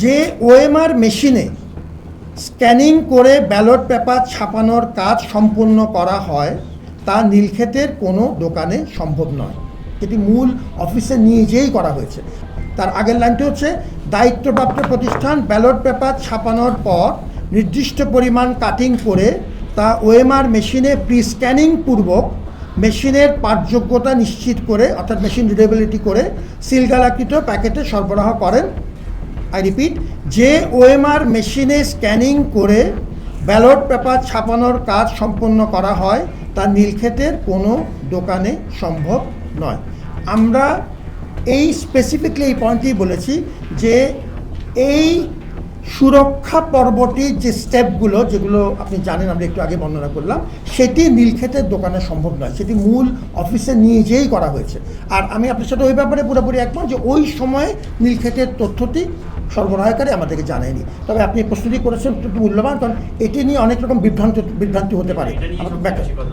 যে ওএমআর মেশিনে স্ক্যানিং করে ব্যালট পেপার ছাপানোর কাজ সম্পূর্ণ করা হয় তা নীলক্ষেতের কোনো দোকানে সম্ভব নয়। এটি মূল অফিসে নিয়ে যেয়েই করা হয়েছে। তার আগের লাইনটি হচ্ছে, দায়িত্বপ্রাপ্ত প্রতিষ্ঠান ব্যালট পেপার ছাপানোর পর নির্দিষ্ট পরিমাণ কাটিং করে তা ওএমআর মেশিনে প্রি স্ক্যানিং পূর্বক মেশিনের পাঠযোগ্যতা নিশ্চিত করে, অর্থাৎ মেশিন রিডেবিলিটি করে সিলগালাকৃত প্যাকেটে সরবরাহ করেন। আই রিপিট, যে ওএমআর মেশিনে স্ক্যানিং করে ব্যালট পেপার ছাপানোর কাজ সম্পন্ন করা হয় তা নীলক্ষেতের কোনো দোকানে সম্ভব নয়। আমরা এই স্পেসিফিকলি এই পয়েন্টেই বলেছি যে এই সুরক্ষা পর্বটির যে স্টেপগুলো, যেগুলো আপনি জানেন, আমরা একটু আগে বর্ণনা করলাম, সেটি নীলক্ষেতের দোকানে সম্ভব নয়, সেটি মূল অফিসে নিয়ে যেয়েই করা হয়েছে। আর আমি আপনার সাথে ওই ব্যাপারে পুরোপুরি একমত যে ওই সময়ে নীলক্ষেতের তথ্যটি সরবরাহকারী আমাদেরকে জানায়নি। তবে আপনি প্রস্তুতি করেছেন একটু মূল্যবান, কারণ এটি নিয়ে অনেক রকম বিভ্রান্তি হতে পারে।